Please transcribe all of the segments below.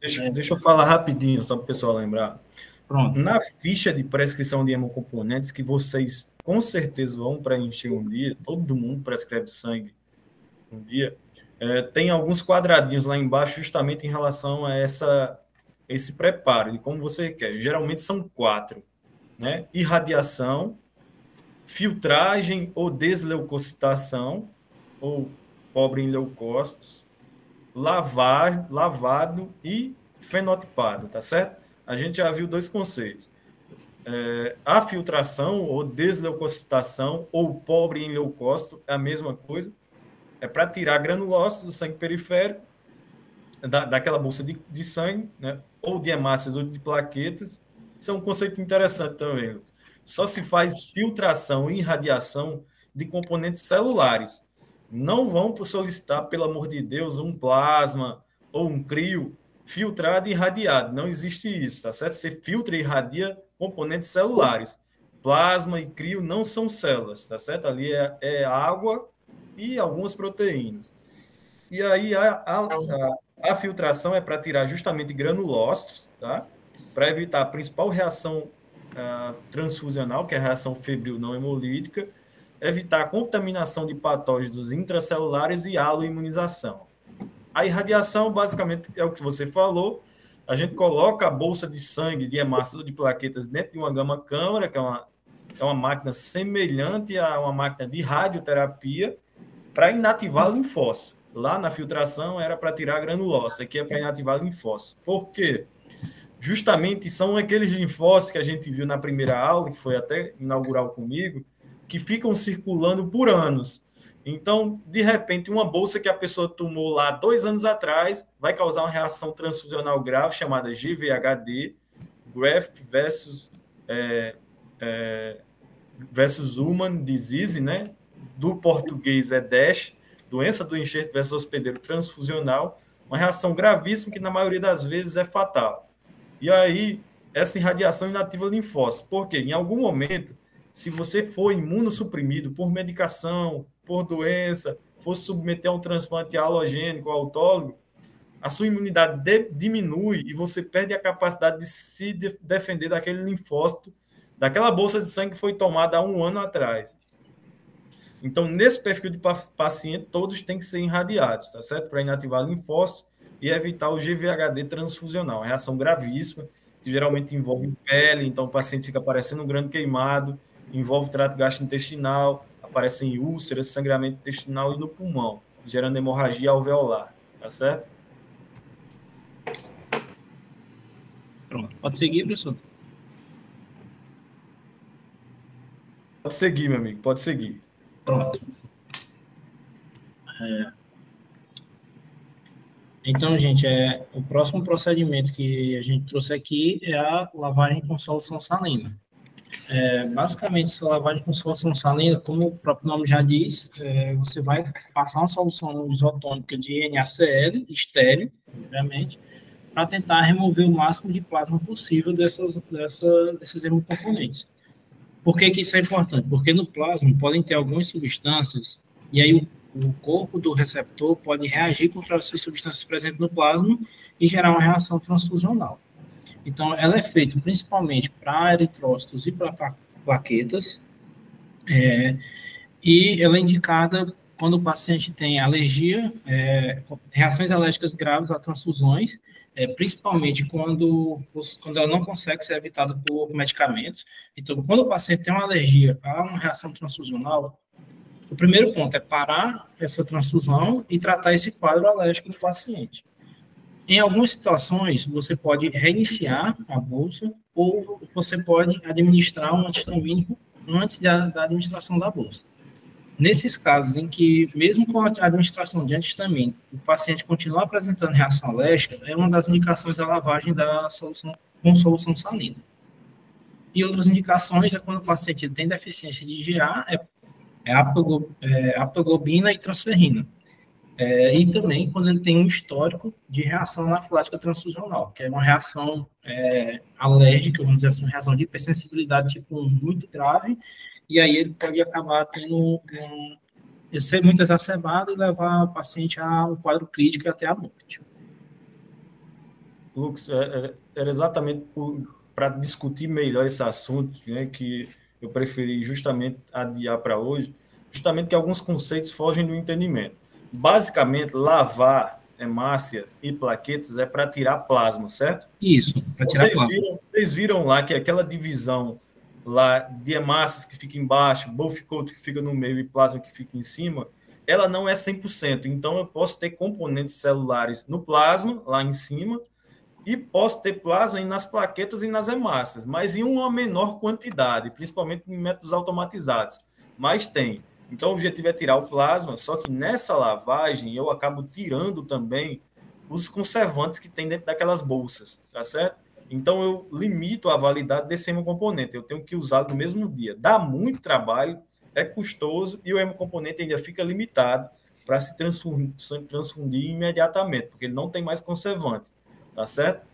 Deixa eu falar rapidinho, só para o pessoal lembrar. Pronto. Na ficha de prescrição de hemocomponentes, que vocês com certeza vão preencher um dia, todo mundo prescreve sangue um dia, tem alguns quadradinhos lá embaixo justamente em relação a esse preparo, de como você quer. Geralmente são 4, né? Irradiação, filtragem ou desleucocitação, ou pobre em leucócitos, lavado e fenotipado, tá certo? A gente já viu 2 conceitos. A filtração ou desleucocitação ou pobre em leucócito é a mesma coisa. É para tirar granulócitos do sangue periférico, daquela bolsa de sangue, né? Ou de hemácias ou de plaquetas. Isso é um conceito interessante também. Só se faz filtração e irradiação de componentes celulares. Não vão solicitar, pelo amor de Deus, um plasma ou um crio filtrado e irradiado. Não existe isso, tá certo? Você filtra e irradia componentes celulares. Plasma e crio não são células, tá certo? Ali é água e algumas proteínas. E aí a filtração é para tirar justamente granulócitos, tá? Para evitar a principal reação transfusional, que é a reação febril não hemolítica, evitar a contaminação de patógenos intracelulares e aloimunização. A irradiação, basicamente, é o que você falou. A gente coloca a bolsa de sangue, de hemácias ou de plaquetas dentro de uma gama-câmara, que é uma máquina semelhante a uma máquina de radioterapia, para inativar linfócito. Lá na filtração era para tirar granulócito, aqui é para inativar linfócito. Por quê? Justamente são aqueles linfócitos que a gente viu na primeira aula, que foi até inaugural comigo, que ficam circulando por anos. Então, de repente, uma bolsa que a pessoa tomou lá 2 anos atrás vai causar uma reação transfusional grave chamada GVHD, Graft versus Human Disease, né? Do português é DASH, doença do enxerto versus hospedeiro transfusional, uma reação gravíssima que na maioria das vezes é fatal. E aí, essa irradiação inativa linfócitos. Por quê? Em algum momento, se você for imunossuprimido por medicação, por doença, for submeter a um transplante halogênico, autólogo, a sua imunidade diminui e você perde a capacidade de se defender daquele linfócito, daquela bolsa de sangue que foi tomada há 1 ano atrás. Então, nesse perfil de paciente, todos têm que ser irradiados, tá certo? Para inativar linfócitos e evitar o GVHD transfusional. Uma reação gravíssima, que geralmente envolve pele, então o paciente fica parecendo um grande queimado, envolve trato gastrointestinal, aparecem úlceras, sangramento intestinal e no pulmão, gerando hemorragia alveolar, tá certo? Pronto. Pode seguir, professor? Pode seguir, meu amigo, pode seguir. Pronto. Então, gente, o próximo procedimento que a gente trouxe aqui é a lavagem com solução salina. Basicamente, essa lavagem com solução salina, como o próprio nome já diz, você vai passar uma solução isotônica de NaCl, estéril, obviamente, para tentar remover o máximo de plasma possível desses hemocomponentes. Por que isso é importante? Porque no plasma podem ter algumas substâncias, e aí o corpo do receptor pode reagir contra essas substâncias presentes no plasma e gerar uma reação transfusional. Então, ela é feita principalmente para eritrócitos e para plaquetas, e ela é indicada quando o paciente tem alergia, reações alérgicas graves a transfusões, principalmente quando ela não consegue ser evitada por medicamentos. Então, quando o paciente tem uma alergia a uma reação transfusional, o primeiro ponto é parar essa transfusão e tratar esse quadro alérgico do paciente. Em algumas situações, você pode reiniciar a bolsa ou você pode administrar um antihistamínico antes da administração da bolsa. Nesses casos em que, mesmo com a administração de antihistamínico, o paciente continua apresentando reação alérgica, é uma das indicações da lavagem da solução com solução salina. E outras indicações é quando o paciente tem deficiência de IgA, aptoglobina e transferrina. E também quando ele tem um histórico de reação anafilática transfusional, que é uma reação alérgica, vamos dizer assim, uma reação de hipersensibilidade tipo 1 muito grave, e aí ele pode acabar tendo ser muito exacerbado e levar o paciente a um quadro crítico até a morte. Lucas, era exatamente para discutir melhor esse assunto, né, que eu preferi justamente adiar para hoje, justamente que alguns conceitos fogem do entendimento. Basicamente, lavar hemácia e plaquetas é para tirar plasma, certo? Isso, para tirar plasma. Vocês viram lá que aquela divisão lá de hemácias que fica embaixo, bulk coat que fica no meio e plasma que fica em cima, ela não é 100%. Então, eu posso ter componentes celulares no plasma, lá em cima, e posso ter plasma nas plaquetas e nas hemácias, mas em uma menor quantidade, principalmente em métodos automatizados. Mas tem. Então, o objetivo é tirar o plasma, só que nessa lavagem eu acabo tirando também os conservantes que tem dentro daquelas bolsas, tá certo? Então, eu limito a validade desse hemocomponente. Eu tenho que usá-lo no mesmo dia. Dá muito trabalho, é custoso e o hemocomponente ainda fica limitado para se transfundir imediatamente, porque ele não tem mais conservante, tá certo?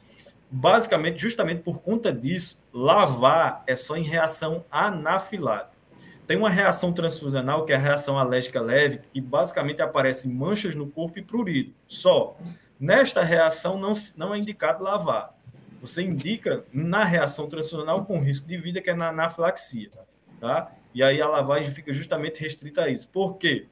Basicamente, justamente por conta disso, lavar é só em reação anafilática. Tem uma reação transfusional, que é a reação alérgica leve, e basicamente aparecem manchas no corpo e prurido. Só. Nesta reação não é indicado lavar. Você indica na reação transfusional com risco de vida, que é na anafilaxia. Tá? E aí a lavagem fica justamente restrita a isso. Por quê?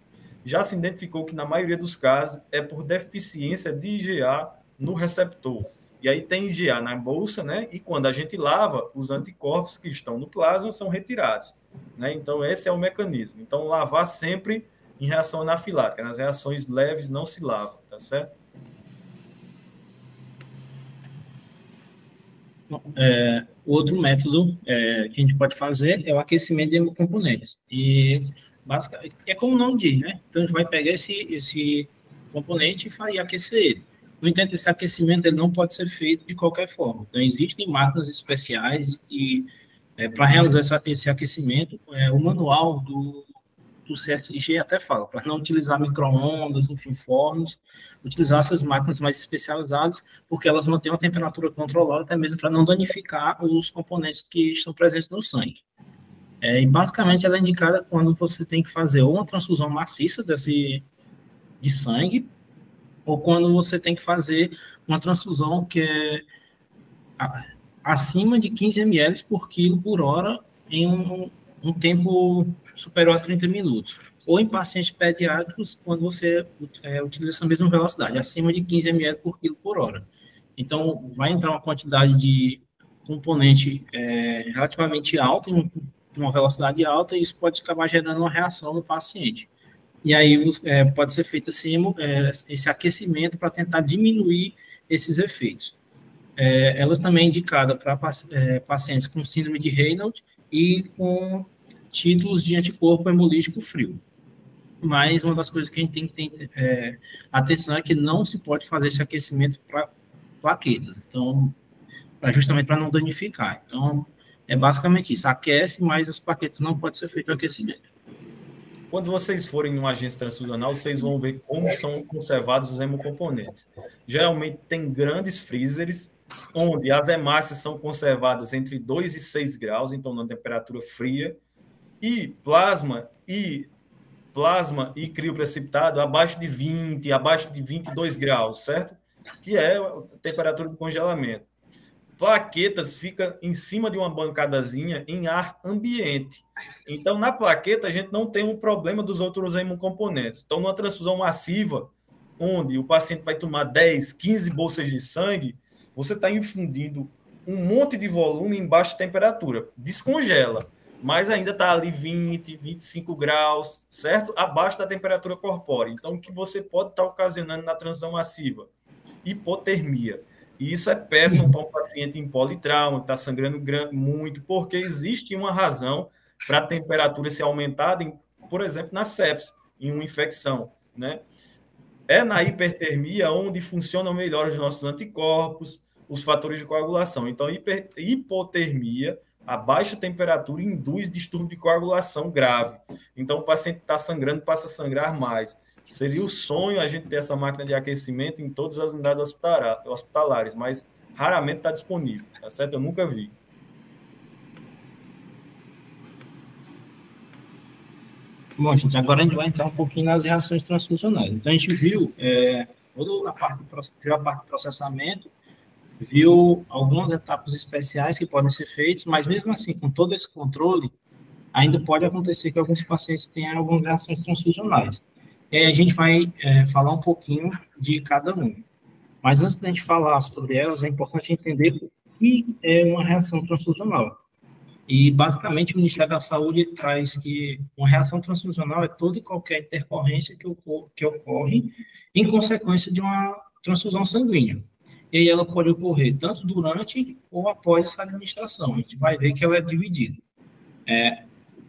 Já se identificou que na maioria dos casos é por deficiência de IgA no receptor. E aí tem IgA na bolsa, né? E quando a gente lava, os anticorpos que estão no plasma são retirados, né? Então, esse é o mecanismo. Então, lavar sempre em reação anafilática. Nas reações leves não se lava, tá certo? Outro método que a gente pode fazer é o aquecimento de hemocomponentes. E basicamente, é como o nome diz, né? Então, a gente vai pegar esse componente e aquecer ele. No entanto, esse aquecimento ele não pode ser feito de qualquer forma. Então, existem máquinas especiais e para realizar esse aquecimento, o manual do CSG até fala, para não utilizar micro-ondas, enfim, fornos, utilizar essas máquinas mais especializadas, porque elas mantêm uma temperatura controlada, até mesmo para não danificar os componentes que estão presentes no sangue. E basicamente ela é indicada quando você tem que fazer ou uma transfusão maciça de sangue, ou quando você tem que fazer uma transfusão que é acima de 15 ml por quilo por hora em um tempo superior a 30 minutos. Ou em pacientes pediátricos, quando você utiliza essa mesma velocidade, acima de 15 ml por quilo por hora. Então, vai entrar uma quantidade de componente relativamente alta, em uma velocidade alta, e isso pode acabar gerando uma reação no paciente. E aí pode ser feito esse aquecimento para tentar diminuir esses efeitos. Ela também é indicada para pacientes com síndrome de Raynaud e com títulos de anticorpo hemolítico frio. Mas uma das coisas que a gente tem que ter atenção é que não se pode fazer esse aquecimento para plaquetas. Então, justamente para não danificar. Então, é basicamente isso. Aquece, mas as plaquetas não pode ser feito o aquecimento. Quando vocês forem em uma agência transfusional, vocês vão ver como são conservados os hemocomponentes. Geralmente tem grandes freezers, onde as hemácias são conservadas entre 2 e 6 graus, então na temperatura fria, e plasma e crioprecipitado abaixo de 20, abaixo de 22 graus, certo? Que é a temperatura de congelamento. Plaquetas fica em cima de uma bancadazinha em ar ambiente. Então, na plaqueta, a gente não tem um problema dos outros hemocomponentes. Então, numa transfusão massiva, onde o paciente vai tomar 10, 15 bolsas de sangue, você está infundindo um monte de volume em baixa temperatura. Descongela, mas ainda está ali 20, 25 graus, certo? Abaixo da temperatura corpórea. Então, o que você pode estar ocasionando na transfusão massiva? Hipotermia. E isso é péssimo para um paciente em politrauma, que está sangrando muito, porque existe uma razão para a temperatura ser aumentada, por exemplo, na sepse, em uma infecção, né? É na hipertermia onde funcionam melhor os nossos anticorpos, os fatores de coagulação. Então, hipotermia, a baixa temperatura induz distúrbio de coagulação grave. Então, o paciente está sangrando, passa a sangrar mais. Seria o sonho a gente ter essa máquina de aquecimento em todas as unidades hospitalares, mas raramente está disponível, tá certo? Eu nunca vi. Bom, gente, agora a gente vai entrar um pouquinho nas reações transfuncionais. Então, a gente viu toda a parte do processamento viu algumas etapas especiais que podem ser feitas, mas mesmo assim, com todo esse controle, ainda pode acontecer que alguns pacientes tenham algumas reações transfusionais. E aí a gente vai falar um pouquinho de cada um. Mas antes da gente falar sobre elas, é importante entender o que é uma reação transfusional. E, basicamente, o Ministério da Saúde traz que uma reação transfusional é toda e qualquer intercorrência que ocorre em consequência de uma transfusão sanguínea. E aí ela pode ocorrer tanto durante ou após essa administração. A gente vai ver que ela é dividida.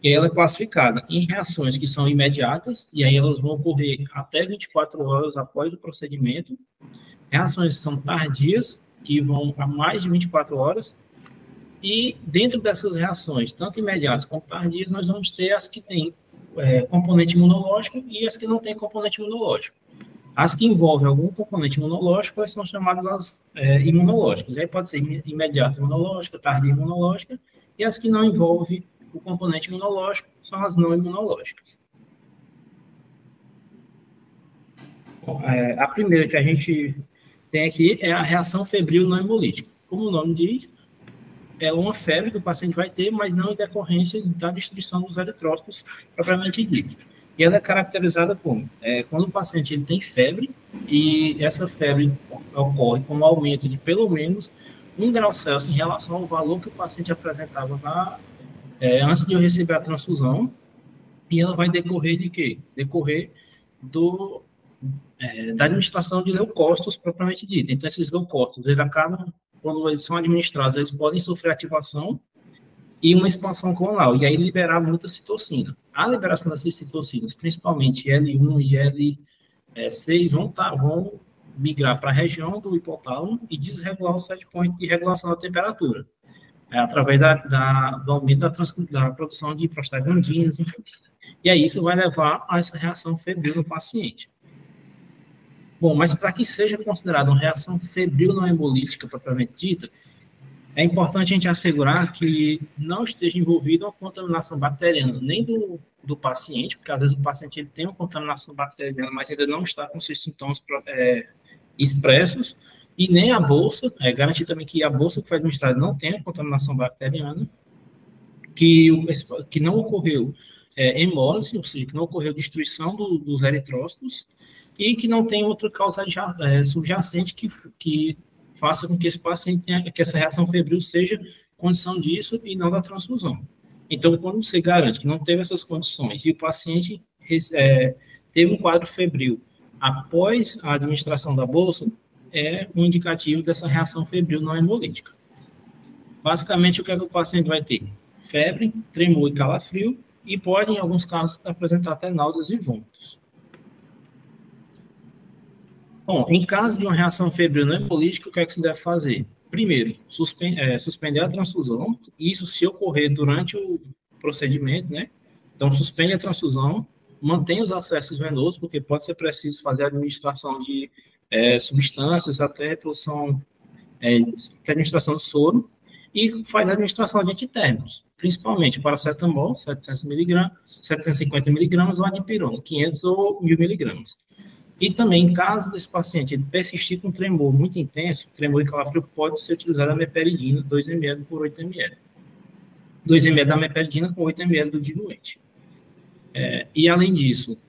E ela é classificada em reações que são imediatas, e aí elas vão ocorrer até 24 horas após o procedimento. Reações que são tardias, que vão a mais de 24 horas, e dentro dessas reações, tanto imediatas quanto tardias, nós vamos ter as que têm componente imunológico e as que não têm componente imunológico. As que envolvem algum componente imunológico, elas são chamadas as imunológicas. Aí pode ser imediata imunológica, tardia imunológica, e as que não envolvem o componente imunológico são as não imunológicas. Bom, a primeira que a gente tem aqui é a reação febril não hemolítica. Como o nome diz, é uma febre que o paciente vai ter, mas não em decorrência da destruição dos eritrócitos propriamente dito. E ela é caracterizada como? Quando o paciente ele tem febre, e essa febre ocorre com um aumento de pelo menos 1 grau Celsius em relação ao valor que o paciente apresentava antes de eu receber a transfusão, e ela vai decorrer de quê? Decorrer da administração de leucócitos propriamente dita. Então, esses leucócitos, eles acabam, quando eles são administrados, eles podem sofrer ativação e uma expansão clonal, e aí liberar muita citocina. A liberação dessas citocinas, principalmente L1 e L6, vão migrar para a região do hipotálamo e desregular o set point de regulação da temperatura, através do aumento da produção de prostaglandinas, enfim. E aí isso vai levar a essa reação febril no paciente. Bom, mas para que seja considerada uma reação febril não hemolítica propriamente dita, é importante a gente assegurar que não esteja envolvida uma contaminação bacteriana, nem do paciente, porque às vezes o paciente ele tem uma contaminação bacteriana, mas ainda não está com seus sintomas expressos, e nem a bolsa, garantir também que a bolsa que foi administrada não tenha contaminação bacteriana, que não ocorreu hemólise, ou seja, que não ocorreu destruição dos eritrócitos, e que não tem outra causa subjacente que faça com que esse paciente tenha, que essa reação febril seja condição disso e não da transfusão. Então, quando você garante que não teve essas condições e o paciente teve um quadro febril após a administração da bolsa, é um indicativo dessa reação febril não hemolítica. Basicamente, o que é que o paciente vai ter? Febre, tremor e calafrio, e pode, em alguns casos, apresentar até náuseas e vômitos. Bom, em caso de uma reação febril não hemolítica, o que é que se deve fazer? Primeiro, suspender a transfusão, isso se ocorrer durante o procedimento, né? Então, suspende a transfusão, mantém os acessos venosos, porque pode ser preciso fazer a administração de substâncias, até administração de soro, e faz a administração de antitérmicos, principalmente paracetamol, 700 mg, 750 mg, ou adipirona, 500 ou 1.000 mg. E também, em caso desse paciente persistir com tremor muito intenso, tremor e calafrio, pode ser utilizada a meperidina, 2 ml por 8 ml. 2 ml da meperidina com 8 ml do diluente. E, além disso,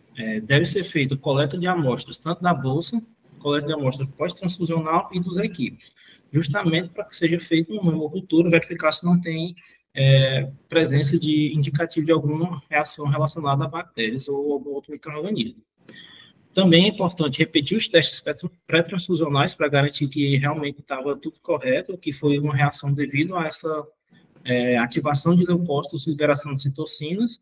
deve ser feita coleta de amostras, tanto da bolsa, coleta de amostras pós-transfusional e dos equipos, justamente para que seja feita uma hemocultura, verificar se não tem presença de indicativo de alguma reação relacionada a bactérias ou algum outro micro-organismo. Também é importante repetir os testes pré-transfusionais para garantir que realmente estava tudo correto, que foi uma reação devido a essa ativação de leucócitos e liberação de citocinas.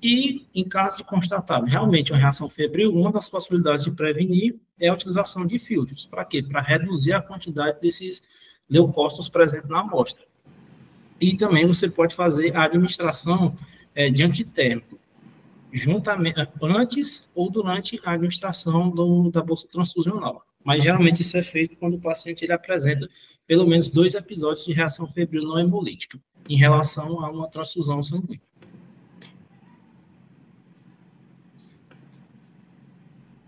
E, em caso de constatado realmente uma reação febril, uma das possibilidades de prevenir é a utilização de filtros. Para quê? Para reduzir a quantidade desses leucócitos presentes na amostra. E também você pode fazer a administração de antitérmico, juntamente, antes ou durante a administração da bolsa transfusional. Mas, geralmente, isso é feito quando o paciente ele apresenta pelo menos 2 episódios de reação febril não hemolítica em relação a uma transfusão sanguínea.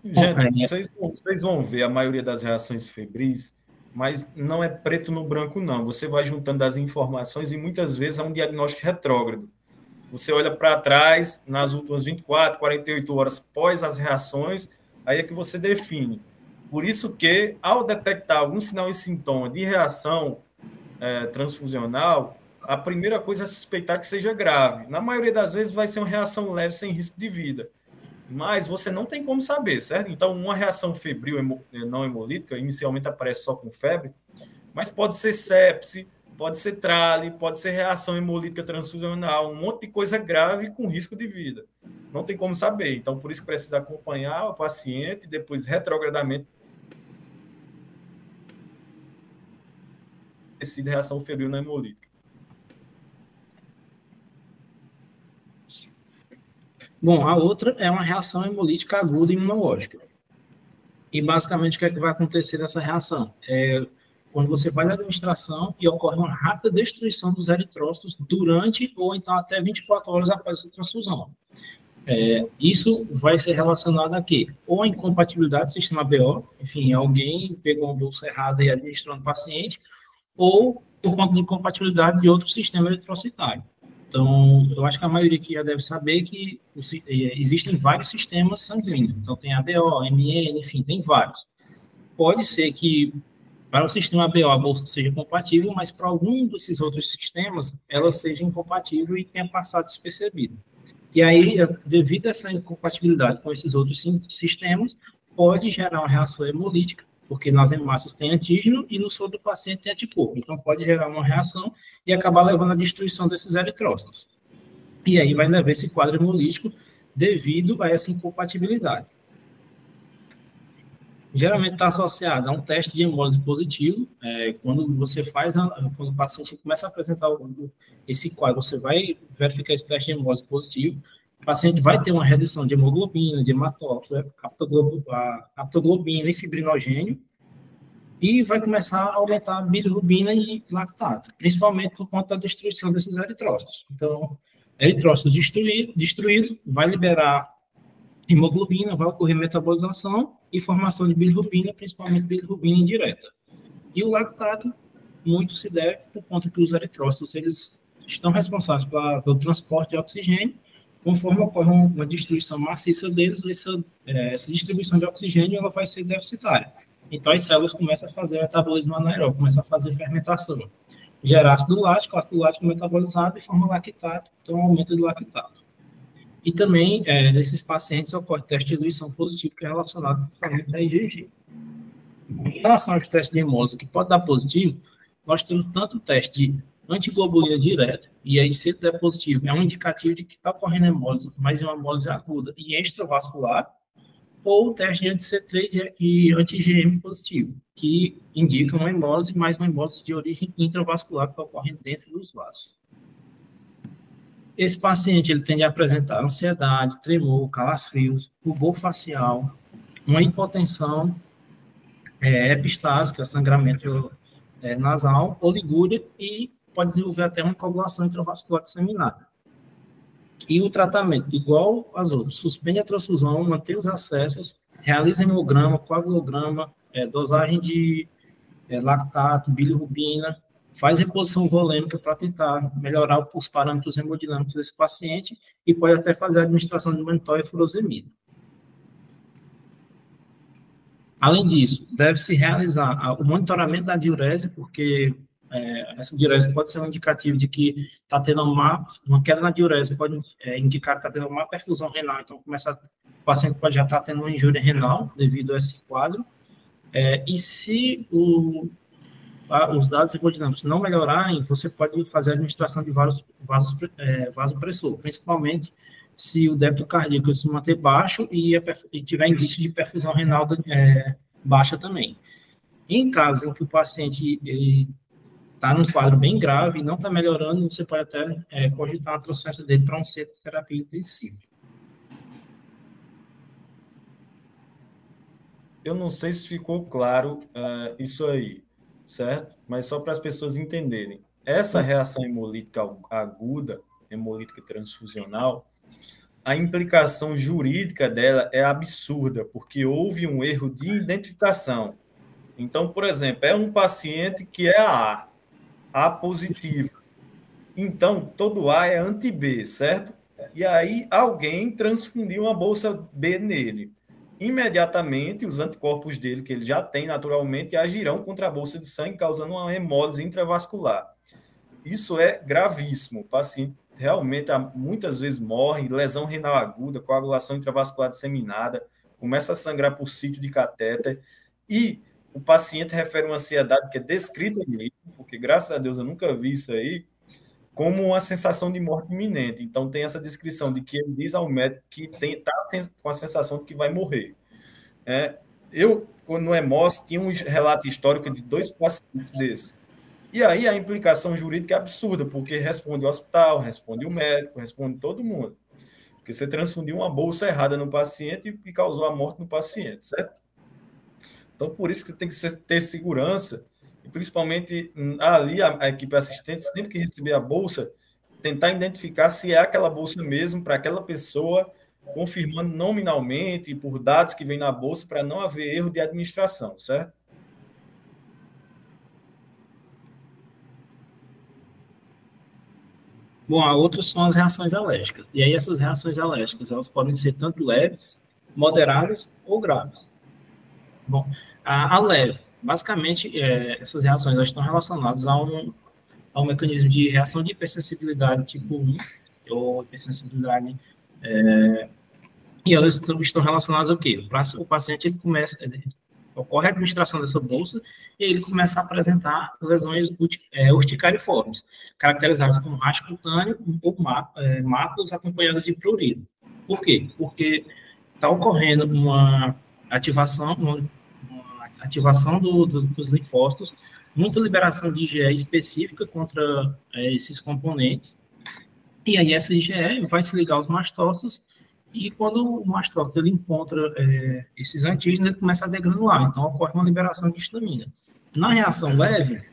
Gente, vocês vão ver a maioria das reações febris, mas não é preto no branco, não. Você vai juntando as informações e muitas vezes é um diagnóstico retrógrado. Você olha para trás, nas últimas 24, 48 horas pós as reações, aí é que você define. Por isso que, ao detectar algum sinal e sintoma de reação transfusional, a primeira coisa é suspeitar que seja grave. Na maioria das vezes vai ser uma reação leve sem risco de vida. Mas você não tem como saber, certo? Então, uma reação febril não hemolítica, inicialmente aparece só com febre, mas pode ser sepse, pode ser trale, pode ser reação hemolítica transfusional, um monte de coisa grave com risco de vida. Não tem como saber. Então, por isso que precisa acompanhar o paciente, depois retrogradamente decide reação febril não hemolítica. Bom, a outra é uma reação hemolítica aguda imunológica. E basicamente o que é que vai acontecer nessa reação? Quando você faz a administração e ocorre uma rápida destruição dos eritrócitos durante ou então até 24 horas após a transfusão. Isso vai ser relacionado a quê? Ou a incompatibilidade do sistema BO, enfim, alguém pegou uma bolsa errada e administrou no paciente, ou por conta de incompatibilidade de outro sistema eritrocitário. Então, eu acho que a maioria aqui já deve saber que existem vários sistemas sanguíneos. Então, tem ABO, MN, enfim, tem vários. Pode ser que para o sistema ABO a bolsa seja compatível, mas para algum desses outros sistemas ela seja incompatível e tenha passado despercebida. E aí, devido a essa incompatibilidade com esses outros sistemas, pode gerar uma reação hemolítica, porque nas hemácias tem antígeno e no soro do paciente tem anticorpo. Então, pode gerar uma reação e acabar levando à destruição desses eritrócitos. E aí vai levar esse quadro hemolítico devido a essa incompatibilidade. Geralmente está associado a um teste de hemólise positivo. Quando você faz, quando o paciente começa a apresentar esse quadro, você vai verificar esse teste de hemólise positivo. O paciente vai ter uma redução de hemoglobina, de hematócrito, aptoglobina e fibrinogênio, e vai começar a aumentar a bilirrubina e lactato, principalmente por conta da destruição desses eritrócitos. Então, eritrócito destruído vai liberar hemoglobina, vai ocorrer metabolização e formação de bilirrubina, principalmente bilirrubina indireta. E o lactato muito se deve por conta que os eritrócitos eles estão responsáveis pelo transporte de oxigênio. Conforme ocorre uma destruição maciça deles, essa distribuição de oxigênio ela vai ser deficitária. Então, as células começam a fazer metabolismo anaeróbico, começam a fazer fermentação. Gera ácido lático metabolizado e forma lactato, então aumento do lactato. E também, nesses pacientes, ocorre teste de diluição positivo, que é relacionado principalmente à IgG. Em relação aos testes de hemólise, que pode dar positivo, nós temos tanto o teste de antiglobulina direta, e aí se ele der positivo, é um indicativo de que está ocorrendo hemólise, mas é uma hemólise aguda e extravascular, ou o teste de anti-C3 e anti-IgM positivo, que indica uma hemólise, mas uma hemólise de origem intravascular que ocorre dentro dos vasos. Esse paciente ele tende a apresentar ansiedade, tremor, calafrios, rubor facial, uma hipotensão epistásica, sangramento nasal, oligúria e pode desenvolver até uma coagulação intravascular disseminada. E o tratamento, igual às outras, suspende a transfusão, mantém os acessos, realiza hemograma, coagulograma, dosagem de lactato, bilirrubina, faz reposição volêmica para tentar melhorar os parâmetros hemodinâmicos desse paciente e pode até fazer a administração de mannitol e furosemida. Além disso, deve-se realizar o monitoramento da diurese, porque essa diurese pode ser um indicativo de que está tendo uma queda na diurese, pode indicar que está tendo uma perfusão renal, então o paciente pode já estar tendo uma injúria renal devido a esse quadro. E se os dados hemodinâmicos não melhorarem, você pode fazer a administração de vasopressor, principalmente se o débito cardíaco se manter baixo e tiver indício de perfusão renal baixa também. Em caso em que o paciente está num quadro bem grave e não está melhorando, você pode até cogitar a transferência dele para um centro de terapia intensiva. Eu não sei se ficou claro isso aí, certo? Mas só para as pessoas entenderem. Essa reação hemolítica aguda, hemolítica transfusional, a implicação jurídica dela é absurda, porque houve um erro de identificação. Então, por exemplo, é um paciente que é A positivo. Então, todo A é anti-B, certo? E aí, alguém transfundiu uma bolsa B nele. Imediatamente, os anticorpos dele, que ele já tem naturalmente, agirão contra a bolsa de sangue, causando uma hemólise intravascular. Isso é gravíssimo. O paciente realmente muitas vezes morre, lesão renal aguda, coagulação intravascular disseminada, começa a sangrar por sítio de catéter, e o paciente refere uma ansiedade que é descrita nele, porque graças a Deus eu nunca vi isso aí, como uma sensação de morte iminente. Então, tem essa descrição de que ele diz ao médico que está com a sensação de que vai morrer. Eu, quando no EMOS, tinha um relato histórico de 2 pacientes desses. E aí a implicação jurídica é absurda, porque responde o hospital, responde o médico, responde todo mundo. Porque você transfundiu uma bolsa errada no paciente e causou a morte no paciente, certo? Então, por isso que tem que ter segurança, e principalmente ali a equipe assistente, sempre que receber a bolsa, tentar identificar se é aquela bolsa mesmo para aquela pessoa, confirmando nominalmente, por dados que vem na bolsa, para não haver erro de administração, certo? Bom, a outras são as reações alérgicas. E aí essas reações alérgicas, elas podem ser tanto leves, moderadas ou graves. Bom, a leve, basicamente, essas reações elas estão relacionadas a um mecanismo de reação de hipersensibilidade tipo 1, ou hipersensibilidade, e elas estão relacionadas ao quê? O paciente ele ocorre a administração dessa bolsa e ele começa a apresentar lesões urticariformes, caracterizadas como racha cutâneo ou máculas acompanhadas de prurido. Por quê? Porque está ocorrendo uma ativação dos linfócitos, muita liberação de IgE específica contra esses componentes, e aí essa IgE vai se ligar aos mastócitos, e quando o mastócito ele encontra esses antígenos, ele começa a degranular, então ocorre uma liberação de histamina. Na reação leve,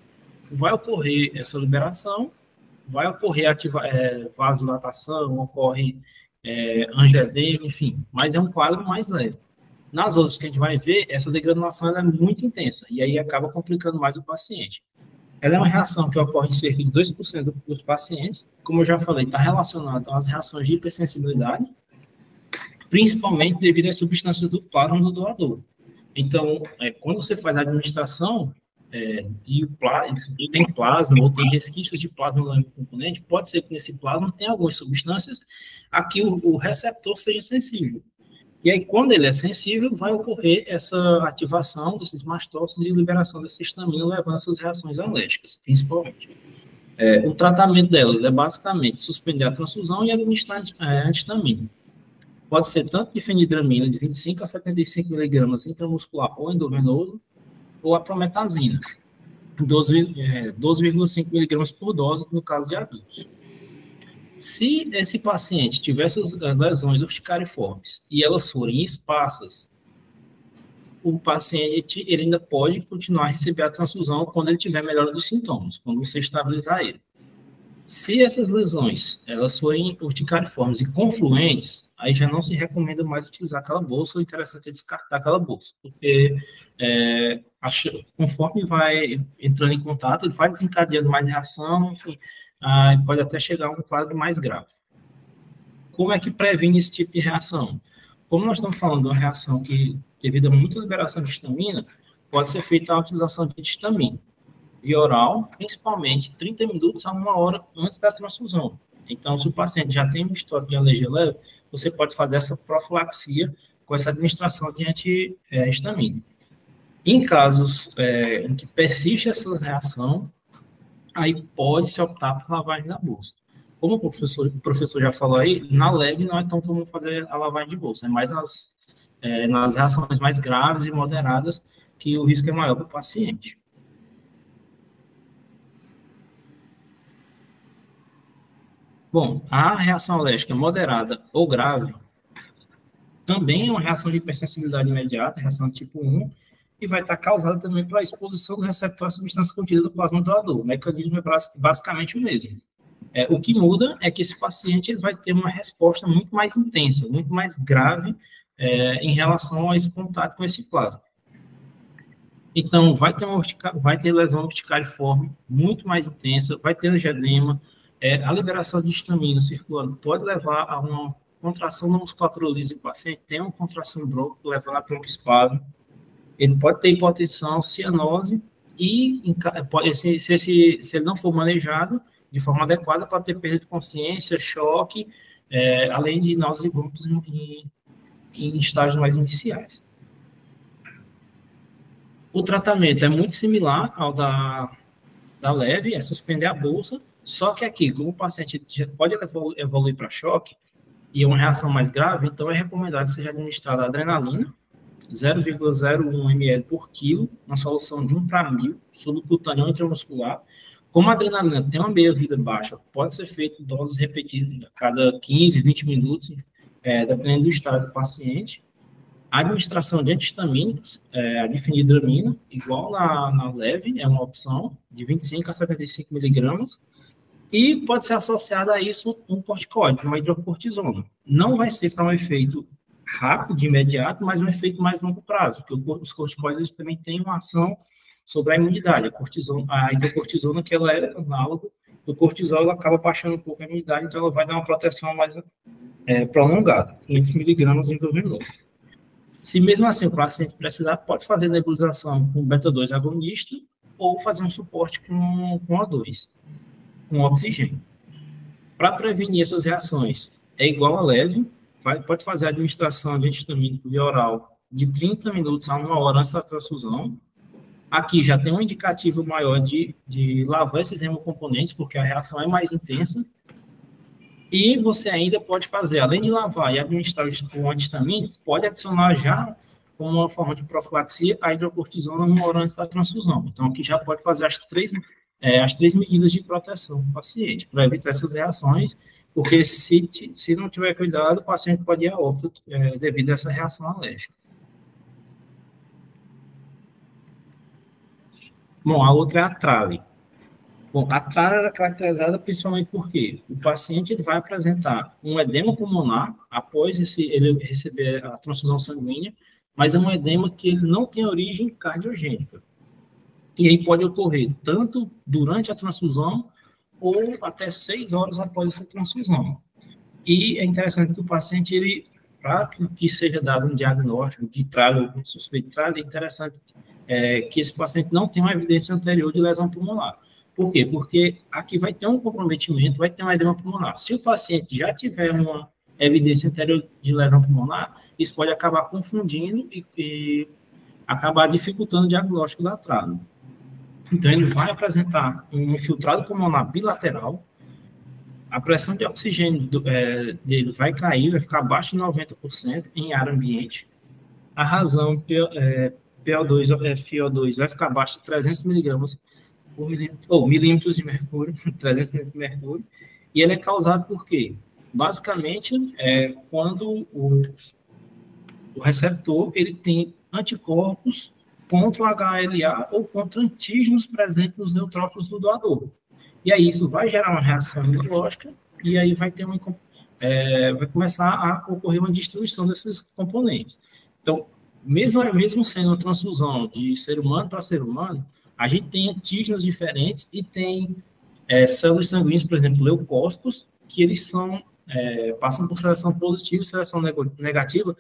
vai ocorrer essa liberação, vai ocorrer vasodilatação, ocorre angioedema, enfim, mas é um quadro mais leve. Nas outras que a gente vai ver, essa degranulação ela é muito intensa, e aí acaba complicando mais o paciente. Ela é uma reação que ocorre em cerca de 2% dos pacientes, como eu já falei, está relacionada às reações de hipersensibilidade, principalmente devido às substâncias do plasma do doador. Então, quando você faz a administração e tem plasma ou tem resquícios de plasma no componente, pode ser que nesse plasma tenha algumas substâncias a que o receptor seja sensível. E aí, quando ele é sensível, vai ocorrer essa ativação desses mastócitos e liberação dessa histamina, levando a essas reações alérgicas, principalmente. O tratamento delas é basicamente suspender a transfusão e administrar antihistamina. Pode ser tanto de fenidramina, de 25 a 75 miligramas intramuscular ou endovenoso, ou a prometazina, 12,5 miligramas por dose, no caso de adultos. Se esse paciente tiver essas lesões urticariformes e elas forem esparsas, o paciente ele ainda pode continuar a receber a transfusão quando ele tiver melhora dos sintomas, quando você estabilizar ele. Se essas lesões elas forem urticariformes e confluentes, aí já não se recomenda mais utilizar aquela bolsa, o interessante é descartar aquela bolsa, porque conforme vai entrando em contato, ele vai desencadeando mais reação, enfim, pode até chegar a um quadro mais grave. Como é que previne esse tipo de reação? Como nós estamos falando de uma reação que, devido a muita liberação de histamina, pode ser feita a utilização de histamina via oral, principalmente 30 minutos a 1 hora antes da transfusão. Então, se o paciente já tem um histórico de alergia leve, você pode fazer essa profilaxia com essa administração de antihistamina. Em casos em que persiste essa reação, aí pode-se optar por lavagem da bolsa. Como o professor já falou aí, na leve não é tão comum fazer a lavagem de bolsa, é mais nas reações mais graves e moderadas que o risco é maior para o paciente. Bom, a reação alérgica moderada ou grave também é uma reação de hipersensibilidade imediata, reação tipo 1, e vai estar causada também pela exposição do receptor à substância contida do plasma doador. O mecanismo é basicamente o mesmo. O que muda é que esse paciente ele vai ter uma resposta muito mais intensa, muito mais grave em relação a esse contato com esse plasma. Então, vai ter lesão urticariforme muito mais intensa, vai ter angedema, a liberação de histamina circulando pode levar a uma contração da musculatura lisa, o paciente tem uma contração bronco, levando a broncoespasmo, ele pode ter hipotensão, cianose, e se ele não for manejado de forma adequada, pode ter perda de consciência, choque, além de náuseas e vômitos em estágios mais iniciais. O tratamento é muito similar ao da leve, é suspender a bolsa, só que aqui, como o paciente pode evoluir para choque e uma reação mais grave, então é recomendado que seja administrada adrenalina, 0,01 ml por quilo, uma solução de 1 para 1.000, subcutâneo intramuscular. Como a adrenalina tem uma meia-vida baixa, pode ser feito doses repetidas a cada 15, 20 minutos, dependendo do estado do paciente. A administração de antihistamínicos, a difenidramina, igual na leve, é uma opção, de 25 a 75 miligramas, e pode ser associado a isso um corticóide, uma hidrocortisona. Não vai ser para um efeito rápido, de imediato, mas um efeito mais longo prazo, porque os corticóides também têm uma ação sobre a imunidade. A hidrocortisona, que ela é análogo do cortisol, ela acaba baixando um pouco a imunidade, então ela vai dar uma proteção mais prolongada, 500 miligramas em 2 minutos. Se mesmo assim o paciente precisar, pode fazer nebulização com beta-2 agonista ou fazer um suporte com O2, com oxigênio. Para prevenir essas reações, é igual a leve, pode fazer a administração de antihistamínico via oral de 30 minutos a 1 hora antes da transfusão. Aqui já tem um indicativo maior de lavar esses hemocomponentes, porque a reação é mais intensa. E você ainda pode fazer, além de lavar e administrar o antihistamínico, pode adicionar já, como uma forma de profilaxia, a hidrocortisona 1 hora antes da transfusão. Então, aqui já pode fazer as três medidas de proteção do paciente, para evitar essas reações, porque se não tiver cuidado, o paciente pode ir a óbito devido a essa reação alérgica. Bom, a outra é a trale. Bom, a trale é caracterizada principalmente porque o paciente vai apresentar um edema pulmonar após ele receber a transfusão sanguínea, mas é um edema que ele não tem origem cardiogênica. E aí pode ocorrer tanto durante a transfusão ou até 6 horas após essa transfusão. E é interessante que o paciente, para que seja dado um diagnóstico de trale ou suspeito de trale, é interessante que esse paciente não tenha uma evidência anterior de lesão pulmonar. Por quê? Porque aqui vai ter um comprometimento, vai ter um edema pulmonar. Se o paciente já tiver uma evidência anterior de lesão pulmonar, isso pode acabar confundindo e acabar dificultando o diagnóstico da trale. Então, ele vai apresentar um infiltrado pulmonar bilateral, a pressão de oxigênio dele vai cair, vai ficar abaixo de 90% em ar ambiente. A razão, FiO2 vai ficar abaixo de 300 miligramas por milímetros de mercúrio, 300 milímetros de mercúrio, e ele é causado por quê? Basicamente, quando o receptor ele tem anticorpos contra o HLA ou contra antígenos presentes nos neutrófilos do doador. E aí isso vai gerar uma reação imunológica e aí vai começar a ocorrer uma destruição desses componentes. Então, mesmo sendo uma transfusão de ser humano para ser humano, a gente tem antígenos diferentes e tem células sanguíneas, por exemplo, leucócitos, que eles passam por seleção positiva e seleção negativa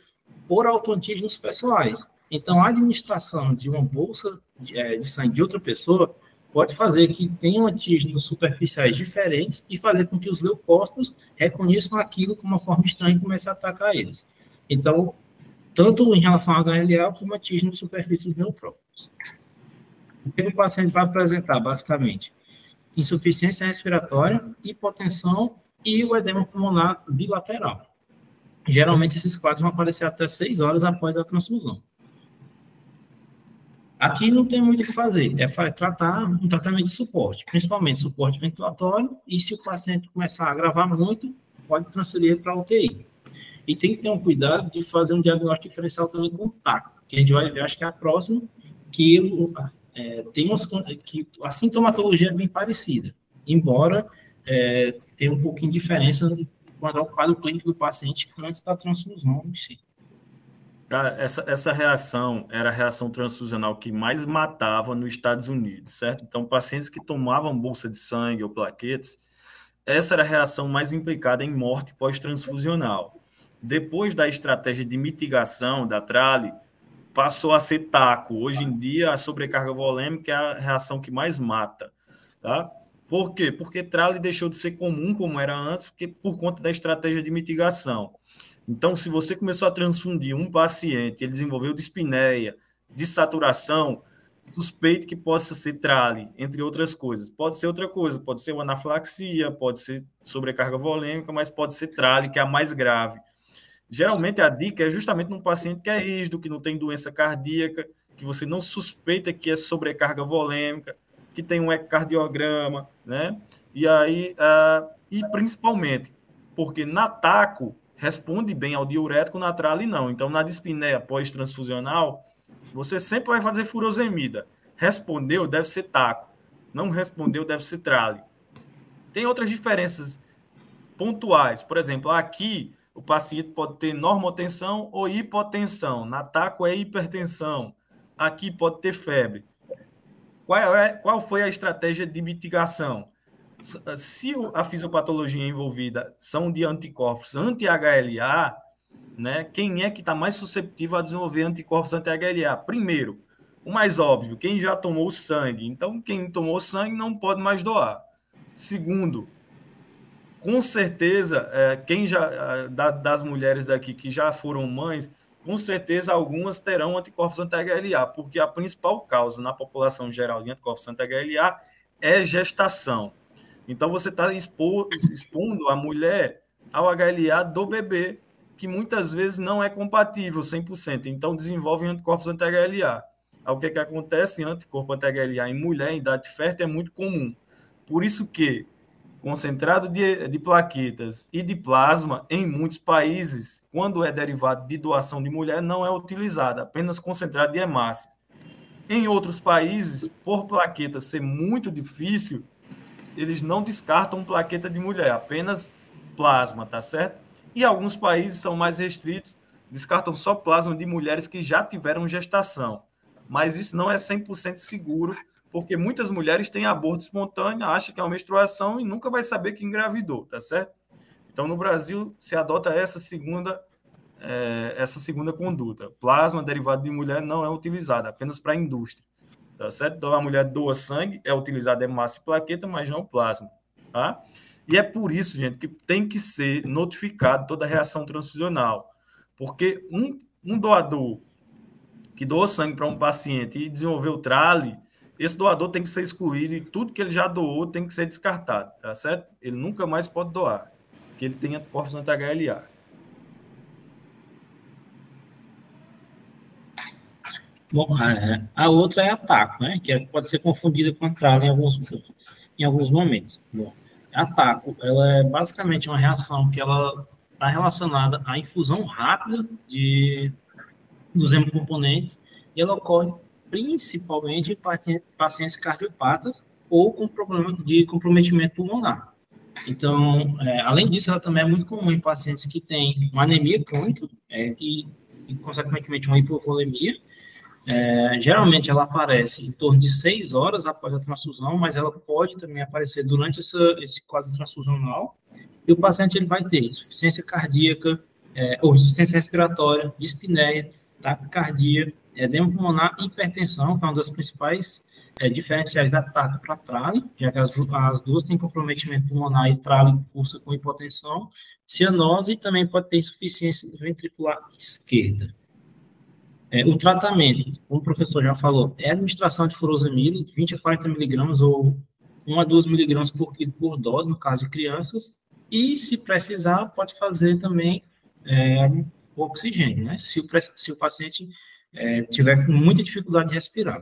por autoantígenos pessoais. Então, a administração de uma bolsa de sangue de outra pessoa pode fazer que tenham antígenos superficiais diferentes e fazer com que os leucócitos reconheçam aquilo como uma forma estranha e comecem a atacar eles. Então, tanto em relação ao HLA como antígenos superfícies neutrófilos. O que o paciente vai apresentar, basicamente? Insuficiência respiratória, hipotensão e o edema pulmonar bilateral. Geralmente, esses quadros vão aparecer até 6 horas após a transfusão. Aqui não tem muito o que fazer, tratar um tratamento de suporte, principalmente suporte ventilatório, e se o paciente começar a agravar muito, pode transferir para a UTI. E tem que ter um cuidado de fazer um diagnóstico diferencial também com o TAC, que a gente vai ver, acho que é a próxima, que a sintomatologia é bem parecida, embora tenha um pouquinho de diferença quanto ao quadro clínico do paciente antes da transfusão em si. Cara, essa reação era a reação transfusional que mais matava nos Estados Unidos, certo? Então, pacientes que tomavam bolsa de sangue ou plaquetas, essa era a reação mais implicada em morte pós-transfusional. Depois da estratégia de mitigação da trale, passou a ser taco. Hoje em dia, a sobrecarga volêmica é a reação que mais mata, tá? Por quê? Porque trale deixou de ser comum como era antes, porque por conta da estratégia de mitigação. Então, se você começou a transfundir um paciente, ele desenvolveu dispneia, dessaturação, suspeito que possa ser trale, entre outras coisas. Pode ser outra coisa, pode ser uma anafilaxia, pode ser sobrecarga volêmica, mas pode ser trale, que é a mais grave. Geralmente a dica é justamente num paciente que é rígido, que não tem doença cardíaca, que você não suspeita que é sobrecarga volêmica, que tem um ecocardiograma, né? E aí, e principalmente, porque na TACO responde bem ao diurético, na trale não. Então, na dispneia pós-transfusional, você sempre vai fazer furosemida. Respondeu, deve ser TACO. Não respondeu, deve ser trale. Tem outras diferenças pontuais. Por exemplo, aqui o paciente pode ter normotensão ou hipotensão. Na TACO é hipertensão. Aqui pode ter febre. Qual foi a estratégia de mitigação? Se a fisiopatologia envolvida são de anticorpos anti-HLA, né, quem é que está mais susceptível a desenvolver anticorpos anti-HLA? Primeiro, o mais óbvio, quem já tomou sangue. Então, quem tomou sangue não pode mais doar. Segundo, com certeza, quem já das mulheres aqui que já foram mães, com certeza algumas terão anticorpos anti-HLA, porque a principal causa na população geral de anticorpos anti-HLA é gestação. Então, você está expondo a mulher ao HLA do bebê, que muitas vezes não é compatível 100%. Então, desenvolve anticorpos anti-HLA. O que acontece? Anticorpo anti-HLA em mulher em idade fértil é muito comum. Por isso que concentrado de plaquetas e de plasma, em muitos países, quando é derivado de doação de mulher, não é utilizado, apenas concentrado de hemácia. Em outros países, por plaqueta ser muito difícil, eles não descartam plaqueta de mulher, apenas plasma, tá certo? E alguns países são mais restritos, descartam só plasma de mulheres que já tiveram gestação. Mas isso não é 100% seguro, porque muitas mulheres têm aborto espontâneo, acham que é uma menstruação e nunca vai saber que engravidou, tá certo? Então, no Brasil, se adota essa segunda conduta. Plasma derivado de mulher não é utilizado, apenas para a indústria, tá certo? Então, a mulher doa sangue, é utilizada hemácia e plaqueta, mas não plasma, tá? E é por isso, gente, que tem que ser notificado toda a reação transfusional, porque um doador que doou sangue para um paciente e desenvolveu trale, esse doador tem que ser excluído e tudo que ele já doou tem que ser descartado, tá certo? Ele nunca mais pode doar, porque ele tem anticorpos anti-HLA. Bom, a outra é a TACO, né? Que pode ser confundida com a trale em alguns momentos. Bom, a TACO, ela é basicamente uma reação que ela está relacionada à infusão rápida dos hemocomponentes e ela ocorre principalmente em pacientes cardiopatas ou com problema de comprometimento pulmonar. Então, além disso, ela também é muito comum em pacientes que têm uma anemia crônica e, consequentemente, uma hipovolemia. Geralmente, ela aparece em torno de 6 horas após a transfusão, mas ela pode também aparecer durante esse quadro transfusional. E o paciente ele vai ter insuficiência cardíaca, ou insuficiência respiratória, dispneia, taquicardia, edema pulmonar e hipertensão, que é uma das principais diferenciais da TACO para a trale, já que as duas têm comprometimento pulmonar e trale cursa com hipotensão, cianose e também pode ter insuficiência ventricular esquerda. O tratamento, como o professor já falou, é a administração de furosemida, de 20 a 40 miligramas ou 1 a 2 miligramas por quilo por dose, no caso de crianças, e se precisar, pode fazer também oxigênio, né? Se o paciente tiver com muita dificuldade de respirar.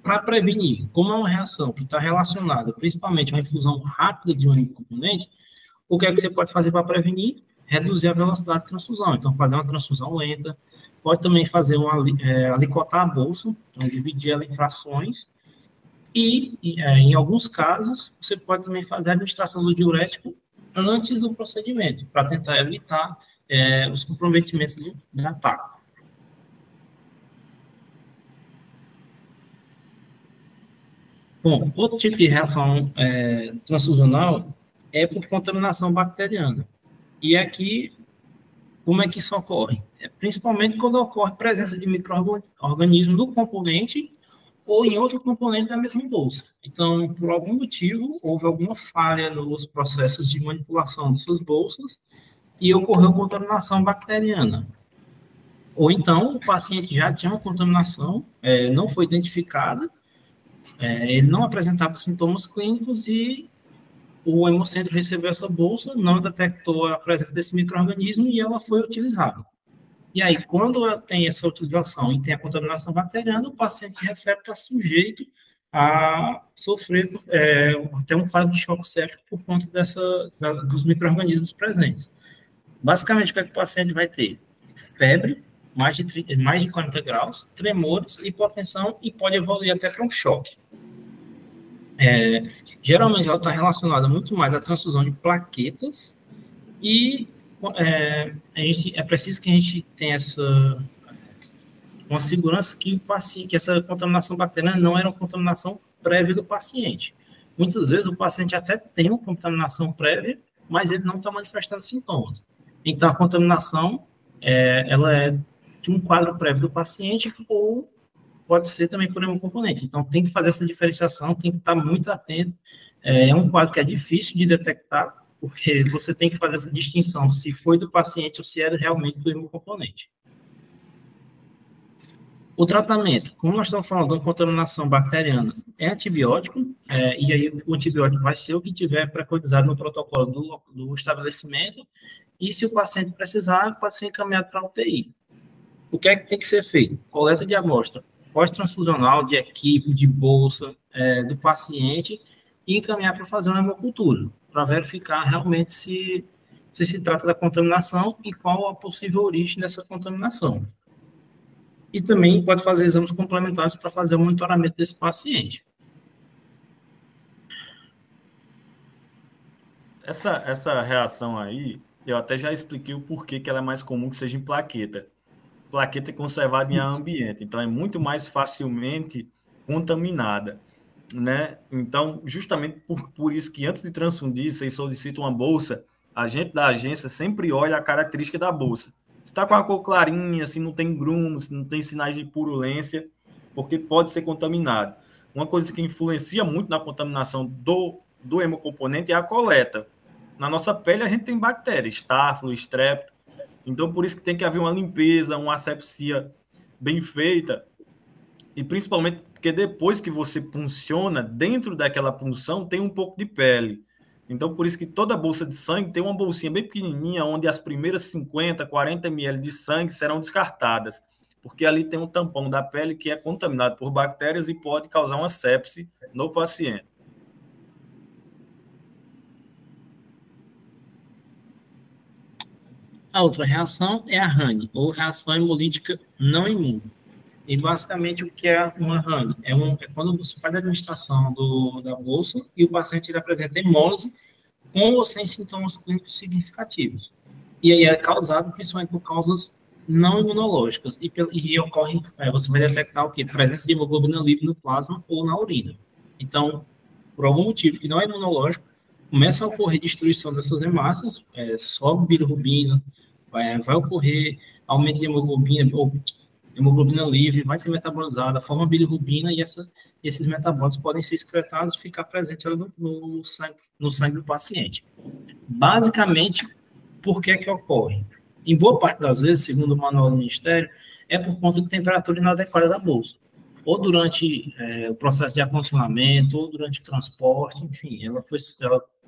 Para prevenir, como é uma reação que está relacionada principalmente a uma infusão rápida de um componente, o que é que você pode fazer para prevenir? Reduzir a velocidade de transfusão. Então, fazer uma transfusão lenta. Pode também fazer alicotar a bolsa, então dividir ela em frações. E, em alguns casos, você pode também fazer a administração do diurético antes do procedimento, para tentar evitar os comprometimentos da TAC. Bom, outro tipo de reação transfusional é por contaminação bacteriana. E aqui, como é que isso ocorre? Principalmente quando ocorre presença de micro-organismos no componente ou em outro componente da mesma bolsa. Então, por algum motivo, houve alguma falha nos processos de manipulação dessas bolsas e ocorreu contaminação bacteriana. Ou então, o paciente já tinha uma contaminação, não foi identificada, ele não apresentava sintomas clínicos e o hemocentro recebeu essa bolsa, não detectou a presença desse micro-organismo e ela foi utilizada. E aí, quando tem essa utilização e tem a contaminação bacteriana, o paciente recebe está sujeito a sofrer até um quadro de choque séptico por conta dos micro-organismos presentes. Basicamente, o que o paciente vai ter? Febre, mais de 40 graus, tremores, hipotensão e pode evoluir até para um choque. Geralmente, ela está relacionada muito mais à transfusão de plaquetas e é preciso que a gente tenha uma segurança que essa contaminação bacteriana não era uma contaminação prévia do paciente. Muitas vezes o paciente até tem uma contaminação prévia, mas ele não está manifestando sintomas. Então, a contaminação, ela é de um quadro prévio do paciente ou pode ser também por um componente. Então, tem que fazer essa diferenciação, tem que estar muito atento. É um quadro que é difícil de detectar, porque você tem que fazer essa distinção se foi do paciente ou se era realmente do hemocomponente. O tratamento, como nós estamos falando de uma contaminação bacteriana, é antibiótico, e aí o antibiótico vai ser o que tiver preconizado no protocolo do estabelecimento, e se o paciente precisar, pode ser encaminhado para a UTI. O que é que tem que ser feito? Coleta de amostra pós-transfusional, de equipe, de bolsa do paciente, e encaminhar para fazer uma hemocultura, para verificar realmente se trata da contaminação e qual a possível origem dessa contaminação. E também pode fazer exames complementares para fazer o monitoramento desse paciente. Essa reação aí, eu até já expliquei o porquê que ela é mais comum que seja em plaqueta. Plaqueta é conservada em ambiente, então é muito mais facilmente contaminada, né? Então, justamente por isso que antes de transfundir, vocês solicitam uma bolsa, a gente da agência sempre olha a característica da bolsa. Se está com a cor clarinha, se não tem grumos, se não tem sinais de purulência, porque pode ser contaminado. Uma coisa que influencia muito na contaminação do hemocomponente é a coleta. Na nossa pele, a gente tem bactérias, estáfilo, estrepto. Então, por isso que tem que haver uma limpeza, uma asepsia bem feita. E principalmente porque depois que você punciona, dentro daquela punção tem um pouco de pele. Então, por isso que toda bolsa de sangue tem uma bolsinha bem pequenininha, onde as primeiras 50, 40 ml de sangue serão descartadas. Porque ali tem um tampão da pele que é contaminado por bactérias e pode causar uma sepse no paciente. A outra reação é a RANI, ou reação hemolítica não imune. E basicamente o que é uma RANI? É quando você faz a administração da bolsa e o paciente ele apresenta hemólise com ou sem sintomas clínicos significativos. E aí é causado principalmente por causas não imunológicas. E ocorre, você vai detectar o quê? Presença de hemoglobina livre no plasma ou na urina. Então, por algum motivo que não é imunológico, começa a ocorrer destruição dessas hemácias, sobe bilirrubina, vai ocorrer aumento de hemoglobina, ou hemoglobina livre, vai ser metabolizada, forma bilirrubina e esses metabólitos podem ser excretados e ficar presentes no sangue do paciente. Basicamente, por que ocorre? Em boa parte das vezes, segundo o manual do Ministério, é por conta de temperatura inadequada da bolsa. Ou durante o processo de acondicionamento, ou durante o transporte, enfim, ela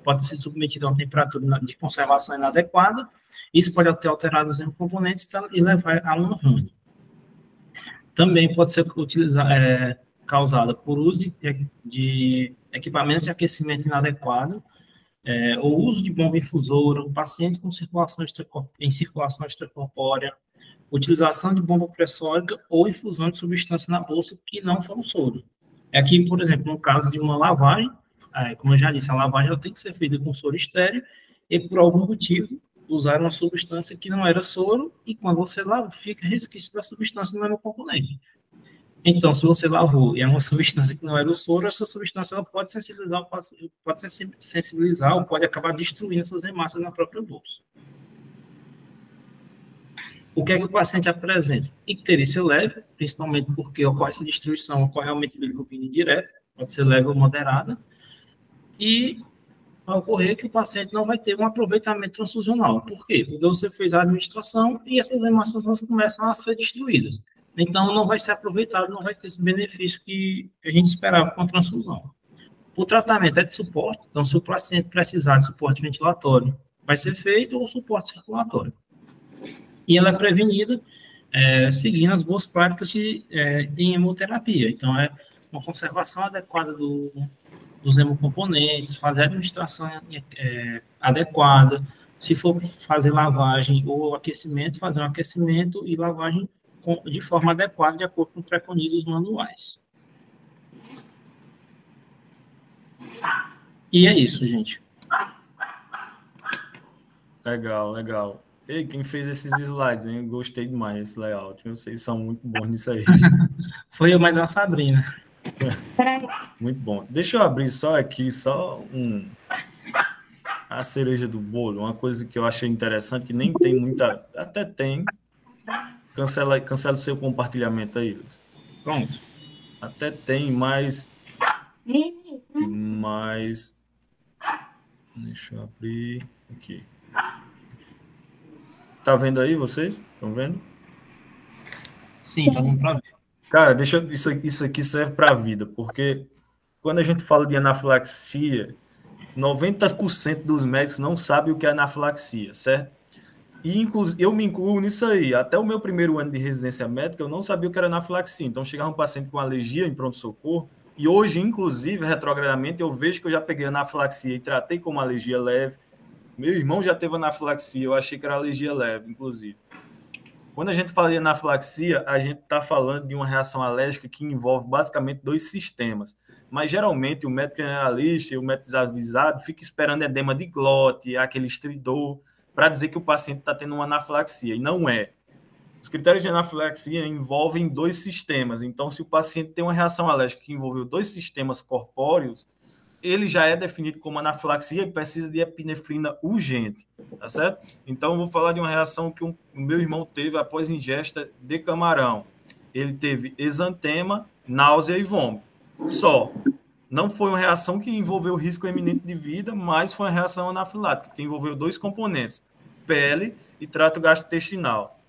pode ser submetida a uma temperatura de conservação inadequada, isso pode ter alterado os componentes e levar a uma RANI. Também pode ser causada por uso de equipamentos de aquecimento inadequado, ou uso de bomba infusora, um paciente com circulação extracorpórea, utilização de bomba pressórica ou infusão de substância na bolsa que não foram soro. Aqui, por exemplo, no caso de uma lavagem, como eu já disse, a lavagem ela tem que ser feita com soro estéreo e, por algum motivo, usaram uma substância que não era soro e quando você lava, fica resquício da substância no hemocomponente. Então, se você lavou e é uma substância que não era o soro, essa substância ela pode sensibilizar ou pode acabar destruindo essas hemácias na própria bolsa. O que é que o paciente apresenta? Icterícia leve, principalmente porque ocorre essa destruição, ocorre aumento de bilirrubina indireta, pode ser leve ou moderada, e vai ocorrer que o paciente não vai ter um aproveitamento transfusional. Por quê? Porque você fez a administração e essas hemácias começam a ser destruídas. Então, não vai ser aproveitado, não vai ter esse benefício que a gente esperava com a transfusão. O tratamento é de suporte, então, se o paciente precisar de suporte ventilatório, vai ser feito ou suporte circulatório. E ela é prevenida seguindo as boas práticas em hemoterapia. Então, é uma conservação adequada dos hemocomponentes, fazer a administração adequada. Se for fazer lavagem ou aquecimento, fazer um aquecimento e lavagem de forma adequada, de acordo com preconizam os manuais. E é isso, gente. Legal, legal. Ei, quem fez esses slides, hein? Gostei demais desse layout. Vocês são muito bons nisso aí. Foi eu mais a Sabrina. Muito bom. Deixa eu abrir só aqui, a cereja do bolo, uma coisa que eu achei interessante, que nem tem muita... Até tem. Cancela o seu compartilhamento aí, Luiz. Pronto. Até tem, mas... Deixa eu abrir aqui. Tá vendo aí, vocês? Estão vendo? Sim, tá dando para ver. Cara, isso aqui serve para a vida, porque quando a gente fala de anafilaxia, 90% dos médicos não sabem o que é anafilaxia, certo? E eu me incluo nisso aí. Até o meu primeiro ano de residência médica, eu não sabia o que era anafilaxia. Então, chegava um paciente com alergia em pronto-socorro, e hoje, inclusive, retrogradamente, eu vejo que eu já peguei anafilaxia e tratei como alergia leve. Meu irmão já teve anafilaxia, eu achei que era alergia leve, inclusive. Quando a gente fala de anafilaxia, a gente está falando de uma reação alérgica que envolve basicamente dois sistemas. Mas, geralmente, o médico generalista e o médico desavisado fica esperando edema de glote, aquele estridor, para dizer que o paciente está tendo uma anafilaxia, e não é. Os critérios de anafilaxia envolvem dois sistemas. Então, se o paciente tem uma reação alérgica que envolveu dois sistemas corpóreos, ele já é definido como anafilaxia e precisa de epinefrina urgente, tá certo? Então, eu vou falar de uma reação que o meu irmão teve após ingesta de camarão. Ele teve exantema, náusea e vômito. Só. Não foi uma reação que envolveu risco eminente de vida, mas foi uma reação anafilática, que envolveu dois componentes, pele e trato gastrointestinal.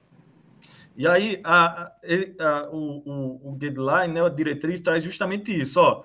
E aí, o guideline, né, a diretriz, traz justamente isso, ó.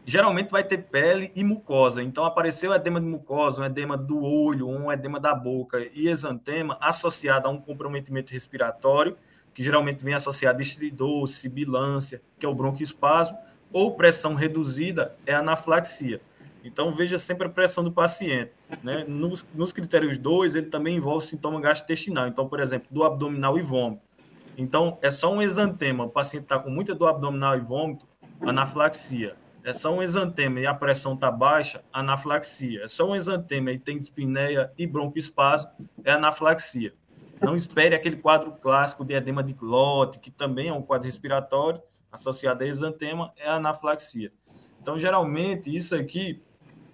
Geralmente vai ter pele e mucosa. Então, apareceu edema de mucosa, um edema do olho, um edema da boca e exantema associado a um comprometimento respiratório, que geralmente vem associado a estridor, sibilância, que é o broncoespasmo, ou pressão reduzida é a anafilaxia. Então, veja sempre a pressão do paciente. Né? Nos critérios 2, ele também envolve sintoma gastrointestinal. Então, por exemplo, dor abdominal e vômito. Então, é só um exantema. O paciente está com muita dor abdominal e vômito, anafilaxia. É só um exantema e a pressão está baixa, anafilaxia. É só um exantema e tem dispneia e broncoespasmo, é anafilaxia. Não espere aquele quadro clássico de edema de glote, que também é um quadro respiratório, associado a exantema, é a anafilaxia. Então, geralmente, isso aqui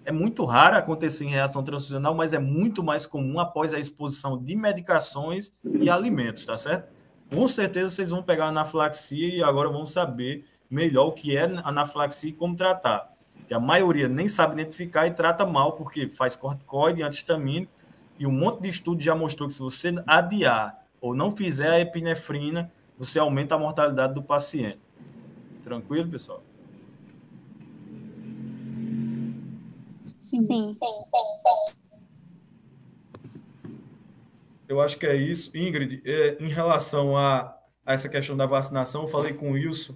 é muito raro acontecer em reação transfusional, mas é muito mais comum após a exposição de medicações e alimentos, tá certo? Com certeza vocês vão pegar a anafilaxia e agora vão saber melhor o que é anafilaxia e como tratar. Que a maioria nem sabe identificar e trata mal, porque faz corticoide, antihistamínico, e um monte de estudo já mostrou que se você adiar ou não fizer a epinefrina, você aumenta a mortalidade do paciente. Tranquilo, pessoal? Sim. Eu acho que é isso. Ingrid, em relação a essa questão da vacinação, eu falei com o Wilson